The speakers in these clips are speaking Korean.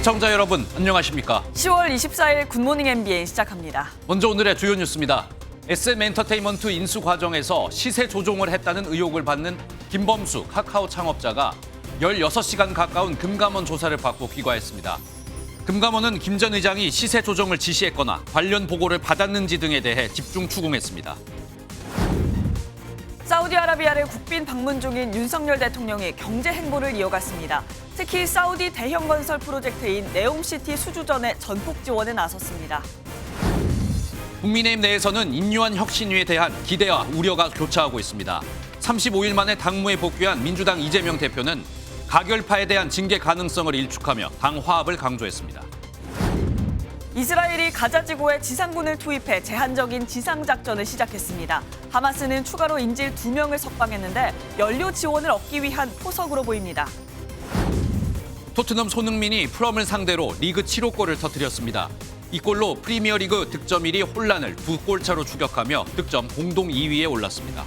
시청자 여러분, 안녕하십니까? 10월 24일 굿모닝 NBA 시작합니다. 먼저 오늘의 주요 뉴스입니다. SM엔터테인먼트 인수 과정에서 시세 조종을 했다는 의혹을 받는 김범수 카카오 창업자가 16시간 가까운 금감원 조사를 받고 귀가했습니다. 금감원은 김 전 의장이 시세 조정을 지시했거나 관련 보고를 받았는지 등에 대해 집중 추궁했습니다. 사우디아라비아를 국빈 방문 중인 윤석열 대통령이 경제 행보를 이어갔습니다. 특히 사우디 대형 건설 프로젝트인 네옴시티 수주전의 전폭 지원에 나섰습니다. 국민의힘 내에서는 인류한 혁신위에 대한 기대와 우려가 교차하고 있습니다. 35일 만에 당무에 복귀한 민주당 이재명 대표는 가결파에 대한 징계 가능성을 일축하며 당 화합을 강조했습니다. 이스라엘이 가자 지구에 지상군을 투입해 제한적인 지상작전을 시작했습니다. 하마스는 추가로 인질 2명을 석방했는데 연료 지원을 얻기 위한 포석으로 보입니다. 토트넘 손흥민이 풀엄을 상대로 리그 7호 골을 터뜨렸습니다. 이 골로 프리미어리그 득점 1위 혼란을 2골 차로 추격하며 득점 공동 2위에 올랐습니다.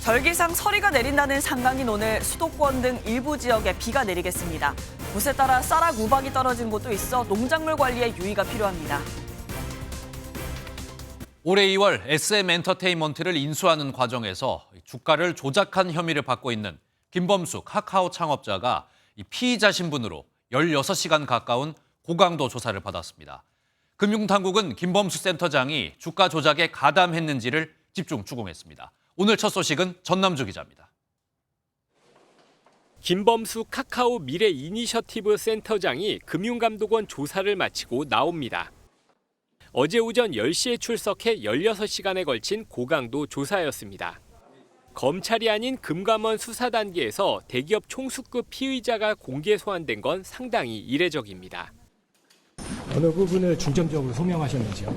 절기상 서리가 내린다는 상강인 오늘 수도권 등 일부 지역에 비가 내리겠습니다. 곳에 따라 쌀락 우박이 떨어진 곳도 있어 농작물 관리에 유의가 필요합니다. 올해 2월 SM엔터테인먼트를 인수하는 과정에서 주가를 조작한 혐의를 받고 있는 김범수 카카오 창업자가 피의자 신분으로 16시간 가까운 고강도 조사를 받았습니다. 금융당국은 김범수 센터장이 주가 조작에 가담했는지를 집중 추궁했습니다. 오늘 첫 소식은 전남주 기자입니다. 김범수 카카오 미래 이니셔티브 센터장이 금융감독원 조사를 마치고 나옵니다. 어제 오전 10시에 출석해 16시간에 걸친 고강도 조사였습니다. 검찰이 아닌 금감원 수사 단계에서 대기업 총수급 피의자가 공개 소환된 건 상당히 이례적입니다. 어느 부분을 중점적으로 소명하셨는지요?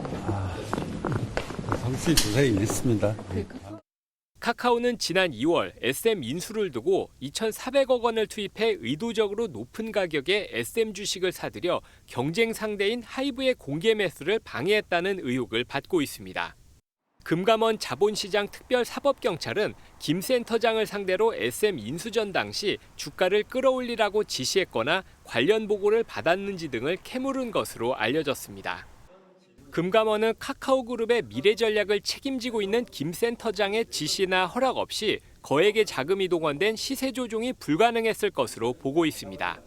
상시 조사에 임했습니다. 카카오는 지난 2월 SM 인수를 두고 2,400억 원을 투입해 의도적으로 높은 가격에 SM 주식을 사들여 경쟁 상대인 하이브의 공개 매수를 방해했다는 의혹을 받고 있습니다. 금감원 자본시장 특별사법경찰은 김 센터장을 상대로 SM 인수전 당시 주가를 끌어올리라고 지시했거나 관련 보고를 받았는지 등을 캐물은 것으로 알려졌습니다. 금감원은 카카오그룹의 미래 전략을 책임지고 있는 김 센터장의 지시나 허락 없이 거액의 자금이 동원된 시세 조종이 불가능했을 것으로 보고 있습니다.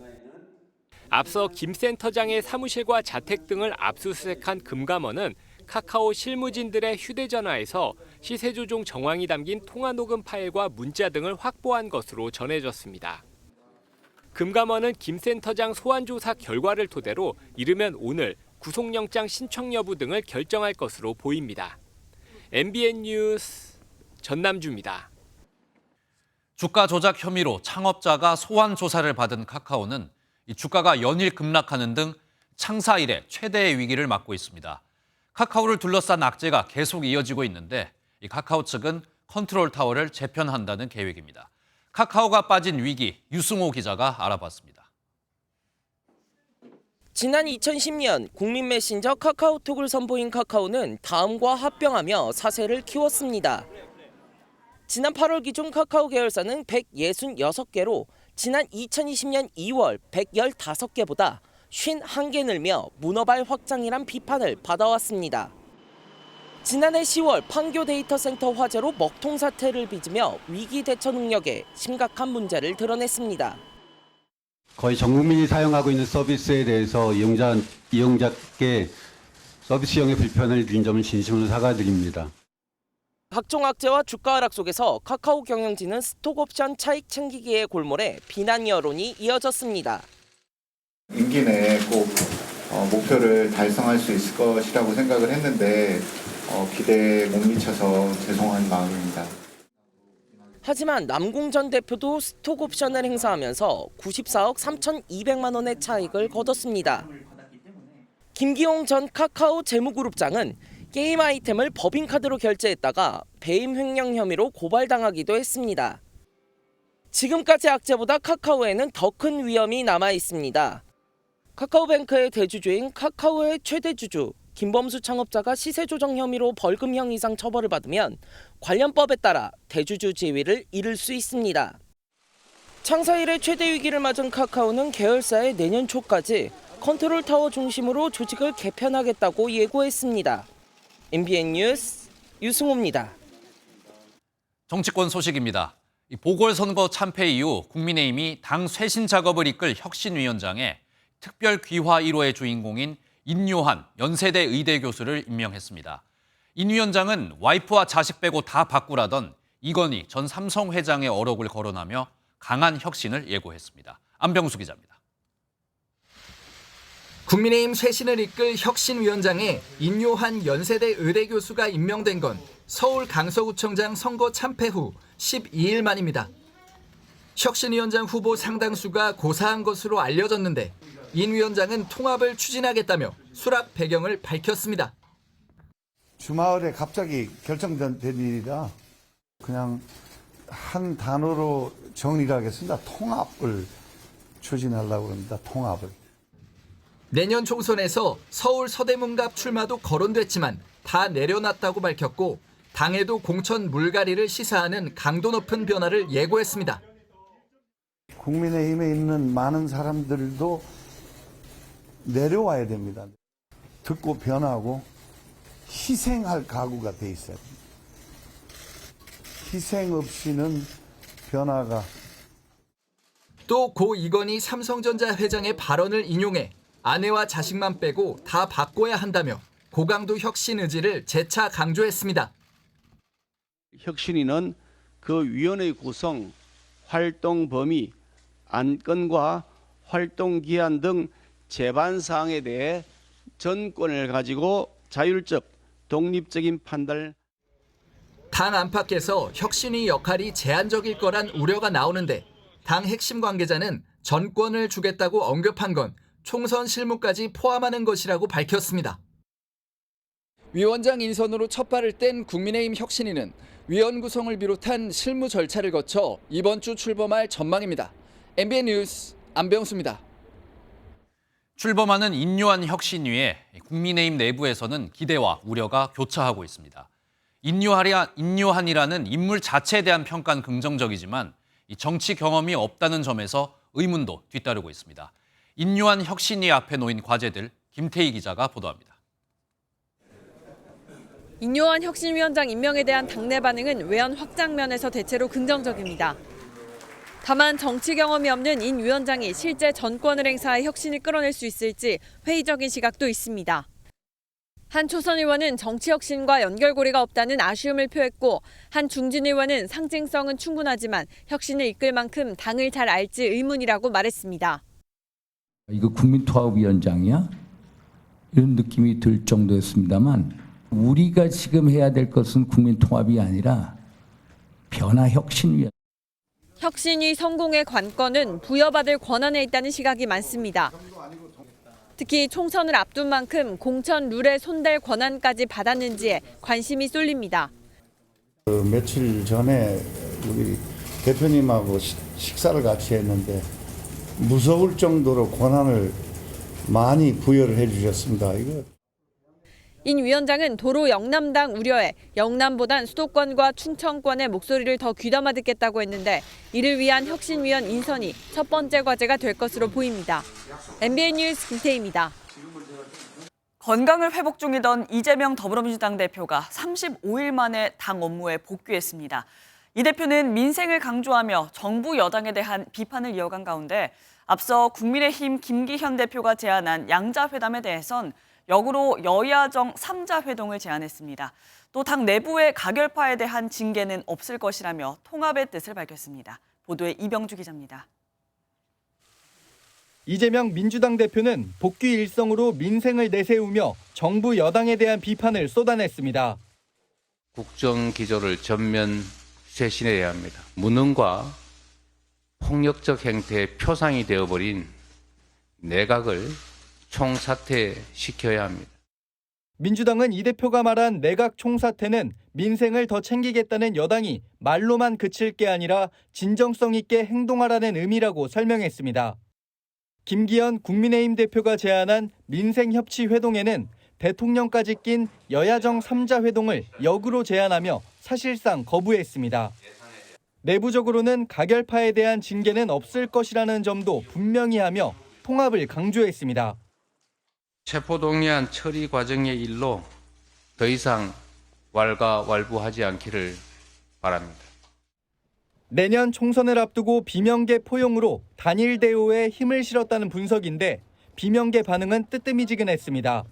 앞서 김 센터장의 사무실과 자택 등을 압수수색한 금감원은 카카오 실무진들의 휴대전화에서 시세 조종 정황이 담긴 통화 녹음 파일과 문자 등을 확보한 것으로 전해졌습니다. 금감원은 김 센터장 소환 조사 결과를 토대로 이르면 오늘 구속영장 신청 여부 등을 결정할 것으로 보입니다. MBN 뉴스 전남주입니다. 주가 조작 혐의로 창업자가 소환 조사를 받은 카카오는 이 주가가 연일 급락하는 등 창사 이래 최대의 위기를 맞고 있습니다. 카카오를 둘러싼 악재가 계속 이어지고 있는데 이 카카오 측은 컨트롤 타워를 재편한다는 계획입니다. 카카오가 빠진 위기, 유승호 기자가 알아봤습니다. 지난 2010년 국민 메신저 카카오톡을 선보인 카카오는 다음과 합병하며 사세를 키웠습니다. 지난 8월 기준 카카오 계열사는 166개로 지난 2020년 2월 115개보다 51개 늘며 문어발 확장이란 비판을 받아왔습니다. 지난해 10월 판교 데이터 센터 화재로 먹통 사태를 빚으며 위기 대처 능력에 심각한 문제를 드러냈습니다. 거의 전 국민이 사용하고 있는 서비스에 대해서 이용자께 서비스형의 불편을 드린 점을 진심으로 사과드립니다. 각종 악재와 주가 하락 속에서 카카오 경영진은 스톡옵션 차익 챙기기에 골몰해 비난 여론이 이어졌습니다. 임기 내에 꼭 목표를 달성할 수 있을 것이라고 생각을 했는데 기대에 못 미쳐서 죄송한 마음입니다. 하지만 남궁 전 대표도 스톡옵션을 행사하면서 94억 3,200만 원의 차익을 거뒀습니다. 김기용 전 카카오 재무그룹장은 게임 아이템을 법인카드로 결제했다가 배임 횡령 혐의로 고발당하기도 했습니다. 지금까지 악재보다 카카오에는 더 큰 위험이 남아 있습니다. 카카오뱅크의 대주주인 카카오의 최대 주주 김범수 창업자가 시세 조정 혐의로 벌금형 이상 처벌을 받으면 관련 법에 따라 대주주 지위를 잃을 수 있습니다. 창사 이래 최대 위기를 맞은 카카오는 계열사의 내년 초까지 컨트롤 타워 중심으로 조직을 개편하겠다고 예고했습니다. MBN 뉴스 유승호입니다. 정치권 소식입니다. 이 보궐선거 참패 이후 국민의힘이 당 쇄신 작업을 이끌 혁신위원장에 특별 귀화 1호의 주인공인 인요한 연세대 의대 교수를 임명했습니다. 인 위원장은 와이프와 자식 빼고 다 바꾸라던 이건희 전 삼성 회장의 어록을 거론하며 강한 혁신을 예고했습니다. 안병수 기자입니다. 국민의힘 쇄신을 이끌 혁신위원장에 인요한 연세대 의대 교수가 임명된 건 서울 강서구청장 선거 참패 후 12일 만입니다. 혁신위원장 후보 상당수가 고사한 것으로 알려졌는데 인 위원장은 통합을 추진하겠다며 수락 배경을 밝혔습니다. 주말에 갑자기 결정된 일이라 그냥 한 단어로 정리를 하겠습니다. 통합을 추진하려고 합니다. 통합을. 내년 총선에서 서울 서대문갑 출마도 거론됐지만 다 내려놨다고 밝혔고 당에도 공천 물갈이를 시사하는 강도 높은 변화를 예고했습니다. 국민의힘에 있는 많은 사람들도 내려와야 됩니다. 듣고 변하고 희생할 각오가 돼 있어야 됩니다. 희생 없이는 변화가. 또 고 이건희 삼성전자 회장의 발언을 인용해 아내와 자식만 빼고 다 바꿔야 한다며 고강도 혁신 의지를 재차 강조했습니다. 혁신위는 그 위원회 구성, 활동 범위, 안건과 활동 기한 등 제반 사항에 대해 전권을 가지고 자율적, 독립적인 판단을. 당 안팎에서 혁신위 역할이 제한적일 거란 우려가 나오는데 당 핵심 관계자는 전권을 주겠다고 언급한 건 총선 실무까지 포함하는 것이라고 밝혔습니다. 위원장 인선으로 첫 발을 뗀 국민의힘 혁신위는 위원 구성을 비롯한 실무 절차를 거쳐 이번 주 출범할 전망입니다. MBN 뉴스 안병수입니다. 출범하는 인요한 혁신위에 국민의힘 내부에서는 기대와 우려가 교차하고 있습니다. 인요한이라는 인물 자체에 대한 평가는 긍정적이지만 이 정치 경험이 없다는 점에서 의문도 뒤따르고 있습니다. 인요한 혁신위 앞에 놓인 과제들 김태희 기자가 보도합니다. 인요한 혁신위원장 임명에 대한 당내 반응은 외연 확장 면에서 대체로 긍정적입니다. 다만 정치 경험이 없는 인 위원장이 실제 전권을 행사해 혁신을 끌어낼 수 있을지 회의적인 시각도 있습니다. 한 초선 의원은 정치 혁신과 연결고리가 없다는 아쉬움을 표했고 한 중진 의원은 상징성은 충분하지만 혁신을 이끌 만큼 당을 잘 알지 의문이라고 말했습니다. 이거 국민통합위원장이야? 이런 느낌이 들 정도였습니다만 우리가 지금 해야 될 것은 국민통합이 아니라 변화혁신위원장. 혁신위 성공의 관건은 부여받을 권한에 있다는 시각이 많습니다. 특히 총선을 앞둔 만큼 공천 룰에 손댈 권한까지 받았는지에 관심이 쏠립니다. 며칠 전에 우리 대표님하고 식사를 같이 했는데 무서울 정도로 권한을 많이 부여를 해주셨습니다. 인 위원장은 도로 영남당 우려에 영남보단 수도권과 충청권의 목소리를 더 귀담아 듣겠다고 했는데 이를 위한 혁신위원 인선이 첫 번째 과제가 될 것으로 보입니다. MBN 뉴스 김태희입니다. 건강을 회복 중이던 이재명 더불어민주당 대표가 35일 만에 당 업무에 복귀했습니다. 이 대표는 민생을 강조하며 정부 여당에 대한 비판을 이어간 가운데 앞서 국민의힘 김기현 대표가 제안한 양자회담에 대해선 역으로 여야정 3자 회동을 제안했습니다. 또 당 내부의 가결파에 대한 징계는 없을 것이라며 통합의 뜻을 밝혔습니다. 보도에 이병주 기자입니다. 이재명 민주당 대표는 복귀 일성으로 민생을 내세우며 정부 여당에 대한 비판을 쏟아냈습니다. 국정기조를 전면 쇄신해야 합니다. 무능과 폭력적 행태의 표상이 되어버린 내각을 총사퇴시켜야 합니다. 민주당은 이 대표가 말한 내각 총사퇴는 민생을 더 챙기겠다는 여당이 말로만 그칠 게 아니라 진정성 있게 행동하라는 의미라고 설명했습니다. 김기현 국민의힘 대표가 제안한 민생협치회동에는 대통령까지 낀 여야정 3자 회동을 역으로 제안하며 사실상 거부했습니다. 내부적으로는 가결파에 대한 징계는 없을 것이라는 점도 분명히 하며 통합을 강조했습니다. 체포동의안 처리 과정의 일로 더 이상 왈가왈부하지 않기를 바랍니다. 내년 총선을 앞두고 비명계 포용으로 단일 대우에 힘을 실었다는 분석인데 비명계 반응은 뜨뜨미지근했습니다.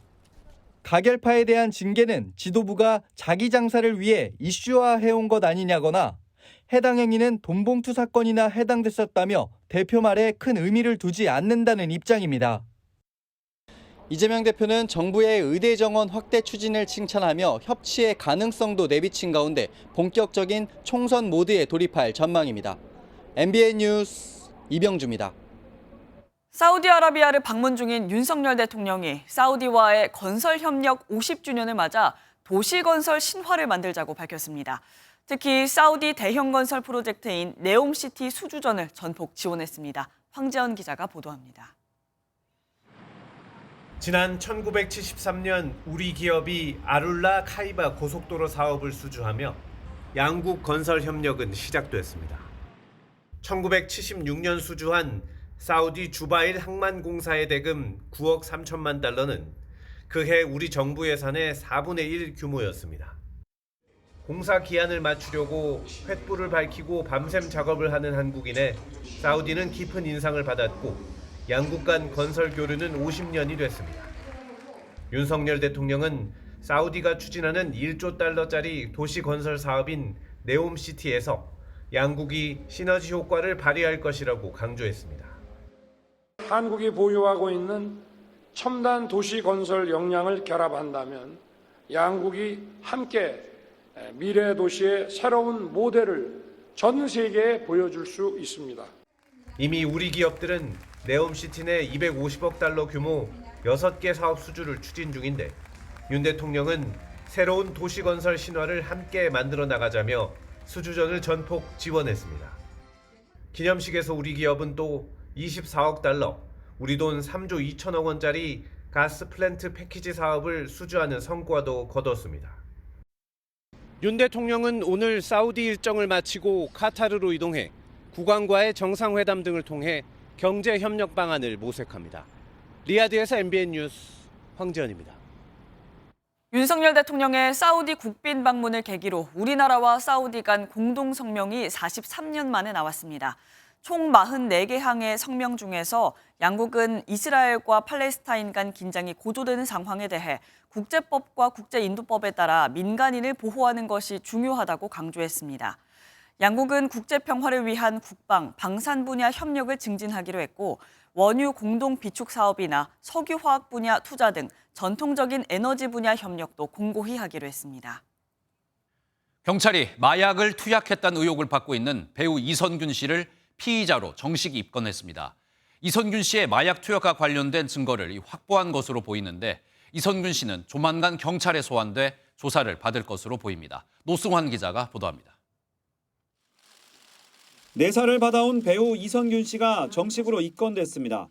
가결파에 대한 징계는 지도부가 자기 장사를 위해 이슈화해온 것 아니냐거나 해당 행위는 돈봉투 사건이나 해당됐었다며 대표 말에 큰 의미를 두지 않는다는 입장입니다. 이재명 대표는 정부의 의대 정원 확대 추진을 칭찬하며 협치의 가능성도 내비친 가운데 본격적인 총선 모드에 돌입할 전망입니다. MBN 뉴스 이병주입니다. 사우디아라비아를 방문 중인 윤석열 대통령이 사우디와의 건설 협력 50주년을 맞아 도시건설 신화를 만들자고 밝혔습니다. 특히 사우디 대형 건설 프로젝트인 네옴시티 수주전을 전폭 지원했습니다. 황재원 기자가 보도합니다. 지난 1973년 우리 기업이 아룰라 카이바 고속도로 사업을 수주하며 양국 건설 협력은 시작됐습니다. 1976년 수주한 사우디 주바일 항만공사의 대금 9억 3천만 달러는 그해 우리 정부 예산의 4분의 1 규모였습니다. 공사 기한을 맞추려고 횃불을 밝히고 밤샘 작업을 하는 한국인에 사우디는 깊은 인상을 받았고 양국 간 건설 교류는 50년이 됐습니다. 윤석열 대통령은 사우디가 추진하는 1조 달러짜리 도시 건설 사업인 네옴시티에서 양국이 시너지 효과를 발휘할 것이라고 강조했습니다. 한국이 보유하고 있는 첨단 도시 건설 역량을 결합한다면 양국이 함께 미래 도시의 새로운 모델을 전 세계에 보여줄 수 있습니다. 이미 우리 기업들은 네옴시티 내 250억 달러 규모 6개 사업 수주를 추진 중인데 윤 대통령은 새로운 도시 건설 신화를 함께 만들어 나가자며 수주전을 전폭 지원했습니다. 기념식에서 우리 기업은 또 24억 달러, 우리 돈 3조 2천억 원짜리 가스 플랜트 패키지 사업을 수주하는 성과도 거뒀습니다. 윤 대통령은 오늘 사우디 일정을 마치고 카타르로 이동해 국왕과의 정상회담 등을 통해 경제 협력 방안을 모색합니다. 리야드에서 MBN 뉴스 황재현입니다. 윤석열 대통령의 사우디 국빈 방문을 계기로 우리나라와 사우디 간 공동 성명이 43년 만에 나왔습니다. 총 44개 항의 성명 중에서 양국은 이스라엘과 팔레스타인 간 긴장이 고조되는 상황에 대해 국제법과 국제인도법에 따라 민간인을 보호하는 것이 중요하다고 강조했습니다. 양국은 국제평화를 위한 국방, 방산 분야 협력을 증진하기로 했고 원유 공동 비축 사업이나 석유화학 분야 투자 등 전통적인 에너지 분야 협력도 공고히 하기로 했습니다. 경찰이 마약을 투약했다는 의혹을 받고 있는 배우 이선균 씨를 피의자로 정식 입건했습니다. 이선균 씨의 마약 투약과 관련된 증거를 확보한 것으로 보이는데 이선균 씨는 조만간 경찰에 소환돼 조사를 받을 것으로 보입니다. 노승환 기자가 보도합니다. 내사를 받아온 배우 이선균 씨가 정식으로 입건됐습니다.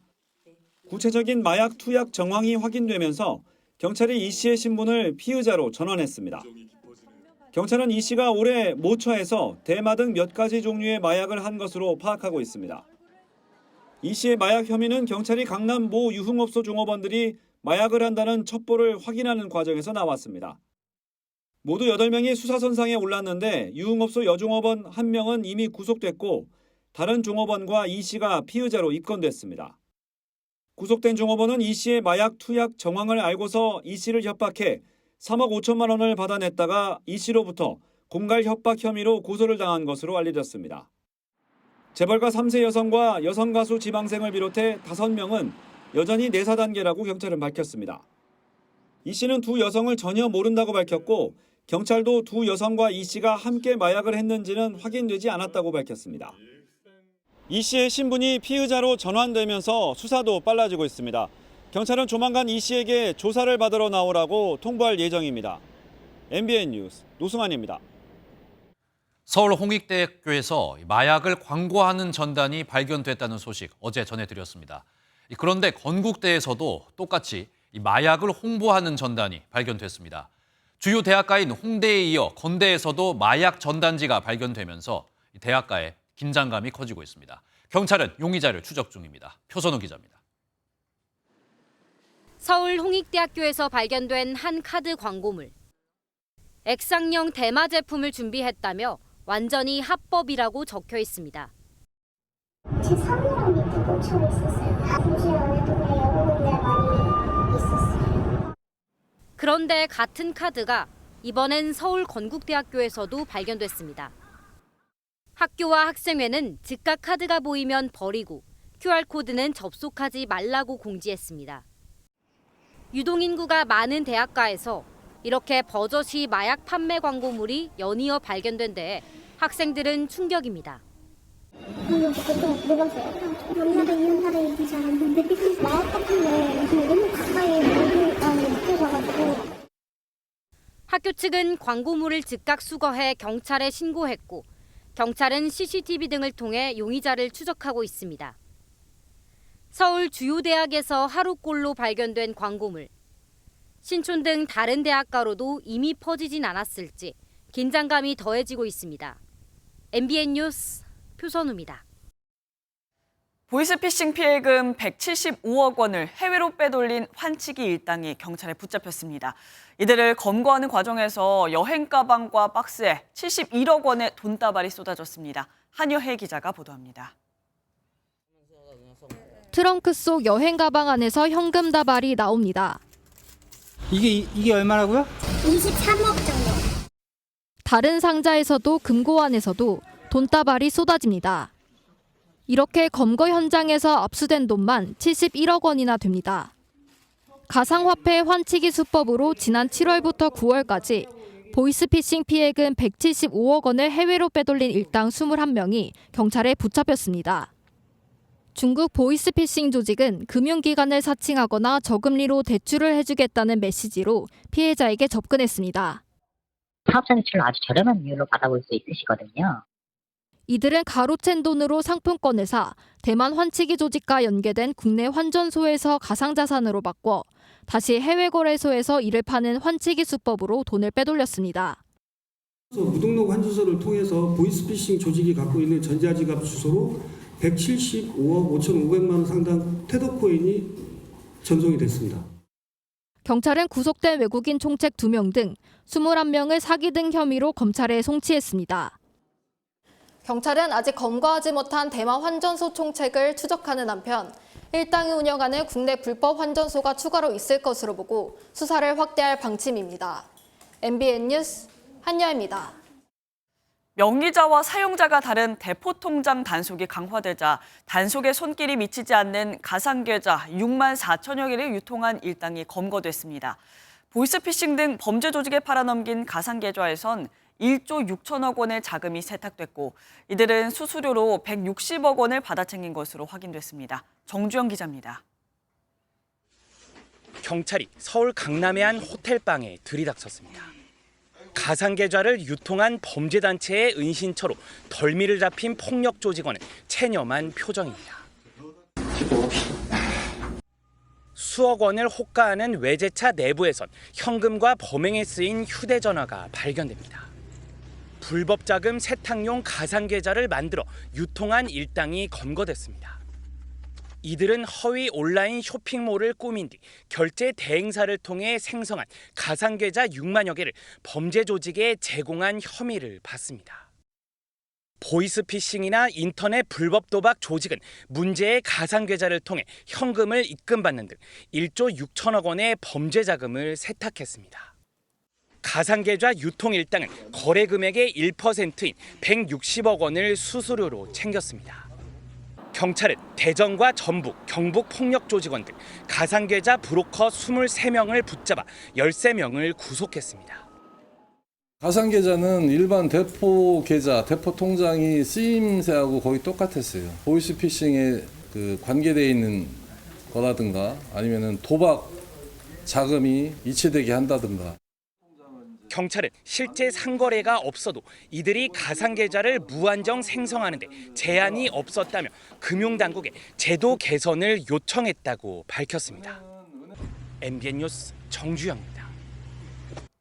구체적인 마약 투약 정황이 확인되면서 경찰이 이 씨의 신분을 피의자로 전환했습니다. 경찰은 이 씨가 올해 모처에서 대마 등 몇 가지 종류의 마약을 한 것으로 파악하고 있습니다. 이 씨의 마약 혐의는 경찰이 강남 모 유흥업소 종업원들이 마약을 한다는 첩보를 확인하는 과정에서 나왔습니다. 모두 8명이 수사선상에 올랐는데 유흥업소 여종업원 1명은 이미 구속됐고 다른 종업원과 이 씨가 피의자로 입건됐습니다. 구속된 종업원은 이 씨의 마약 투약 정황을 알고서 이 씨를 협박해 3억 5천만 원을 받아냈다가 이 씨로부터 공갈 협박 혐의로 고소를 당한 것으로 알려졌습니다. 재벌가 3세 여성과 여성 가수 지망생을 비롯해 5명은 여전히 내사 단계라고 경찰은 밝혔습니다. 이 씨는 두 여성을 전혀 모른다고 밝혔고 경찰도 두 여성과 이 씨가 함께 마약을 했는지는 확인되지 않았다고 밝혔습니다. 이 씨의 신분이 피의자로 전환되면서 수사도 빨라지고 있습니다. 경찰은 조만간 이 씨에게 조사를 받으러 나오라고 통보할 예정입니다. MBN 뉴스 노승환입니다. 서울 홍익대학교에서 마약을 광고하는 전단이 발견됐다는 소식 어제 전해드렸습니다. 그런데 건국대에서도 똑같이 마약을 홍보하는 전단이 발견됐습니다. 주요 대학가인 홍대에 이어 건대에서도 마약 전단지가 발견되면서 대학가에 긴장감이 커지고 있습니다. 경찰은 용의자를 추적 중입니다. 표선우 기자입니다. 서울 홍익대학교에서 발견된 한 카드 광고물. 액상형 대마 제품을 준비했다며 완전히 합법이라고 적혀 있습니다. 제 3이랑 밑에 꽂혀 있었어요. 도시 안에도 여러 군데 많이 있었어요. 그런데 같은 카드가 이번엔 서울 건국대학교에서도 발견됐습니다. 학교와 학생회는 즉각 카드가 보이면 버리고 QR코드는 접속하지 말라고 공지했습니다. 유동인구가 많은 대학가에서 이렇게 버젓이 마약 판매 광고물이 연이어 발견된 데에 학생들은 충격입니다. 저는 그때 물어봤어요. 밤낮에 이런 사람이 있지 않았는데 마약 같은 거 너무 가까이 느껴져가지고. 학교 측은 광고물을 즉각 수거해 경찰에 신고했고 경찰은 CCTV 등을 통해 용의자를 추적하고 있습니다. 서울 주요 대학에서 하루꼴로 발견된 광고물. 신촌 등 다른 대학가로도 이미 퍼지진 않았을지 긴장감이 더해지고 있습니다. MBN 뉴스 표선우입니다. 보이스피싱 피해금 175억 원을 해외로 빼돌린 환치기 일당이 경찰에 붙잡혔습니다. 이들을 검거하는 과정에서 여행 가방과 박스에 71억 원의 돈다발이 쏟아졌습니다. 한여혜 기자가 보도합니다. 트렁크 속 여행 가방 안에서 현금 다발이 나옵니다. 이게 얼마라고요? 23억 정도. 다른 상자에서도 금고안에서도 돈다발이 쏟아집니다. 이렇게 검거 현장에서 압수된 돈만 71억 원이나 됩니다. 가상화폐 환치기 수법으로 지난 7월부터 9월까지 보이스피싱 피해금 175억 원을 해외로 빼돌린 일당 21명이 경찰에 붙잡혔습니다. 중국 보이스피싱 조직은 금융기관을 사칭하거나 저금리로 대출을 해주겠다는 메시지로 피해자에게 접근했습니다. 사업자 대출을 아주 저렴한 이율로 받아볼 수 있으시거든요. 이들은 가로챈 돈으로 상품권을 사 대만 환치기 조직과 연계된 국내 환전소에서 가상자산으로 바꿔 다시 해외 거래소에서 이를 파는 환치기 수법으로 돈을 빼돌렸습니다. 무등록 환전소를 통해서 보이스피싱 조직이 갖고 있는 전자지갑 주소로 175억 5,500만 원 상당 테더코인이 전송이 됐습니다. 경찰은 구속된 외국인 총책 2명 등 21명을 사기 등 혐의로 검찰에 송치했습니다. 경찰은 아직 검거하지 못한 대만 환전소 총책을 추적하는 한편 일당이 운영하는 국내 불법 환전소가 추가로 있을 것으로 보고 수사를 확대할 방침입니다. MBN 뉴스 한여입니다. 명의자와 사용자가 다른 대포통장 단속이 강화되자 단속에 손길이 미치지 않는 가상계좌 6만 4천여 개를 유통한 일당이 검거됐습니다. 보이스피싱 등 범죄 조직에 팔아넘긴 가상계좌에선 1조 6천억 원의 자금이 세탁됐고 이들은 수수료로 160억 원을 받아 챙긴 것으로 확인됐습니다. 정주영 기자입니다. 경찰이 서울 강남의 한 호텔방에 들이닥쳤습니다. 가상계좌를 유통한 범죄단체의 은신처로 덜미를 잡힌 폭력 조직원은 체념한 표정입니다. 수억 원을 호가하는 외제차 내부에선 현금과 범행에 쓰인 휴대전화가 발견됩니다. 불법 자금 세탁용 가상계좌를 만들어 유통한 일당이 검거됐습니다. 이들은 허위 온라인 쇼핑몰을 꾸민 뒤 결제 대행사를 통해 생성한 가상계좌 6만여 개를 범죄 조직에 제공한 혐의를 받습니다. 보이스피싱이나 인터넷 불법 도박 조직은 문제의 가상계좌를 통해 현금을 입금받는 등 1조 6천억 원의 범죄 자금을 세탁했습니다. 가상계좌 유통 일당은 거래 금액의 1%인 160억 원을 수수료로 챙겼습니다. 경찰은 대전과 전북, 경북 폭력 조직원 등 가상계좌 브로커 23명을 붙잡아 13명을 구속했습니다. 가상계좌는 일반 대포 계좌, 대포 통장이 쓰임새하고 거의 똑같았어요. 보이스피싱에 관계되어 있는 거라든가 아니면은 도박 자금이 이체되게 한다든가. 경찰은 실제 상거래가 없어도 이들이 가상계좌를 무한정 생성하는 데 제한이 없었다며 금융당국에 제도 개선을 요청했다고 밝혔습니다. MBN 뉴스 정주영입니다.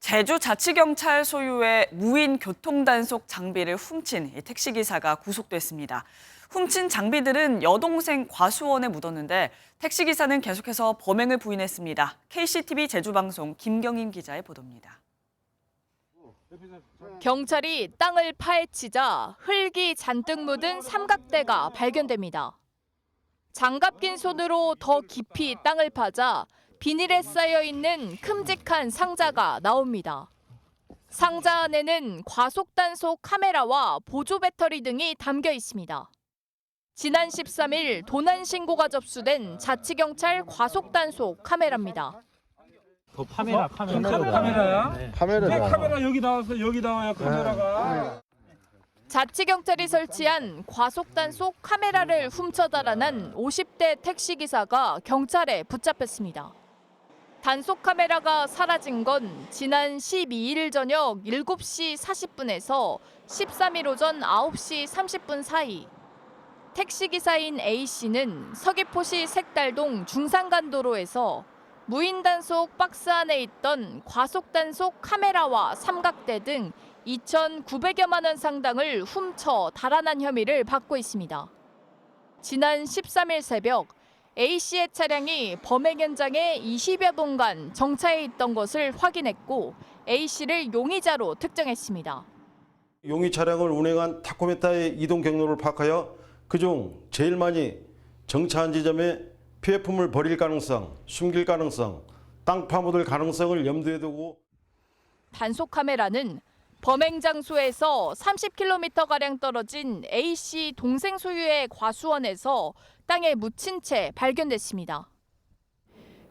제주자치경찰 소유의 무인 교통단속 장비를 훔친 택시기사가 구속됐습니다. 훔친 장비들은 여동생 과수원에 묻었는데 택시기사는 계속해서 범행을 부인했습니다. KCTV 제주방송 김경임 기자의 보도입니다. 경찰이 땅을 파헤치자 흙이 잔뜩 묻은 삼각대가 발견됩니다. 장갑 낀 손으로 더 깊이 땅을 파자 비닐에 쌓여 있는 큼직한 상자가 나옵니다. 상자 안에는 과속단속 카메라와 보조 배터리 등이 담겨 있습니다. 지난 13일 도난 신고가 접수된 자치경찰 과속단속 카메라입니다. 카메라야? 카메라 여기 나와서 여기 나와요 카메라가. 자치경찰이 설치한 과속단속 카메라를 훔쳐 달아난 50대 택시기사가 경찰에 붙잡혔습니다. 단속 카메라가 사라진 건 지난 12일 저녁 7시 40분에서 13일 오전 9시 30분 사이. 택시기사인 A씨는 서귀포시 색달동 중산간도로에서 무인 단속 박스 안에 있던 과속단속 카메라와 삼각대 등 2,900여만 원 상당을 훔쳐 달아난 혐의를 받고 있습니다. 지난 13일 새벽 A씨의 차량이 범행 현장에 20여 분간 정차해 있던 것을 확인했고 A씨를 용의자로 특정했습니다. 용의 차량을 운행한 타코메타의 이동 경로를 파악하여 그중 제일 많이 정차한 지점에 피해품을 버릴 가능성, 숨길 가능성, 땅 파묻을 가능성을 염두에 두고 단속 카메라는 범행 장소에서 30km가량 떨어진 A씨 동생 소유의 과수원에서 땅에 묻힌 채 발견됐습니다.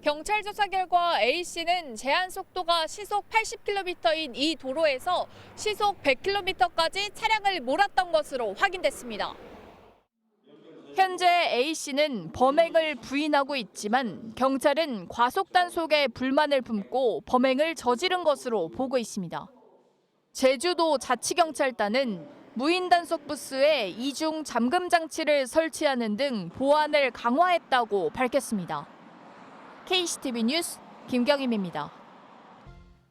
경찰 조사 결과 A씨는 제한 속도가 시속 80km인 이 도로에서 시속 100km까지 차량을 몰았던 것으로 확인됐습니다. 현재 A씨는 범행을 부인하고 있지만 경찰은 과속단속에 불만을 품고 범행을 저지른 것으로 보고 있습니다. 제주도 자치경찰단은 무인 단속 부스에 이중 잠금 장치를 설치하는 등 보안을 강화했다고 밝혔습니다. KCTV 뉴스 김경임입니다.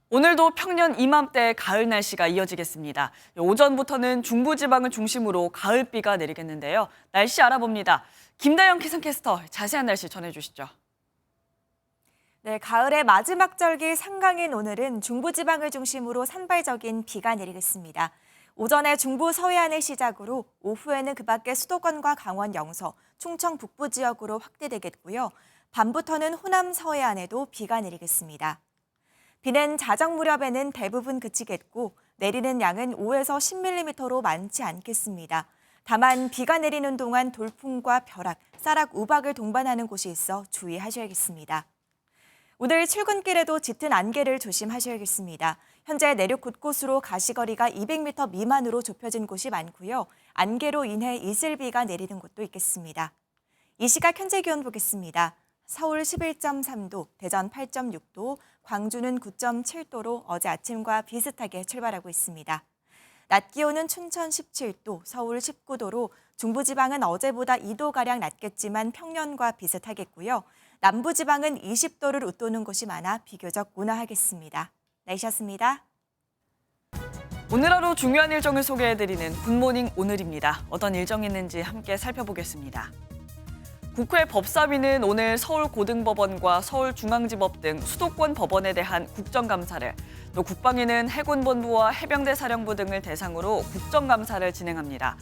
오늘도 평년 이맘때 가을 날씨가 이어지겠습니다. 오전부터는 중부지방을 중심으로 가을비가 내리겠는데요. 날씨 알아봅니다. 김다영 기상캐스터 자세한 날씨 전해주시죠. 네, 가을의 마지막 절기 상강인 오늘은 중부지방을 중심으로 산발적인 비가 내리겠습니다. 오전에 중부 서해안을 시작으로 오후에는 그 밖에 수도권과 강원 영서, 충청 북부 지역으로 확대되겠고요. 밤부터는 호남 서해안에도 비가 내리겠습니다. 비는 자정 무렵에는 대부분 그치겠고 내리는 양은 5에서 10mm로 많지 않겠습니다. 다만 비가 내리는 동안 돌풍과 벼락, 쌀락, 우박을 동반하는 곳이 있어 주의하셔야겠습니다. 오늘 출근길에도 짙은 안개를 조심하셔야겠습니다. 현재 내륙 곳곳으로 가시거리가 200m 미만으로 좁혀진 곳이 많고요. 안개로 인해 이슬비가 내리는 곳도 있겠습니다. 이 시각 현재 기온 보겠습니다. 서울 11.3도, 대전 8.6도, 광주는 9.7도로 어제 아침과 비슷하게 출발하고 있습니다. 낮 기온은 춘천 17도, 서울 19도로 중부지방은 어제보다 2도가량 낮겠지만 평년과 비슷하겠고요. 남부지방은 20도를 웃도는 곳이 많아 비교적 온화하겠습니다. 날씨였습니다. 오늘 하루 중요한 일정을 소개해드리는 굿모닝 오늘입니다. 어떤 일정이 있는지 함께 살펴보겠습니다. 국회 법사위는 오늘 서울고등법원과 서울중앙지법 등 수도권 법원에 대한 국정감사를, 또 국방위는 해군본부와 해병대 사령부 등을 대상으로 국정감사를 진행합니다.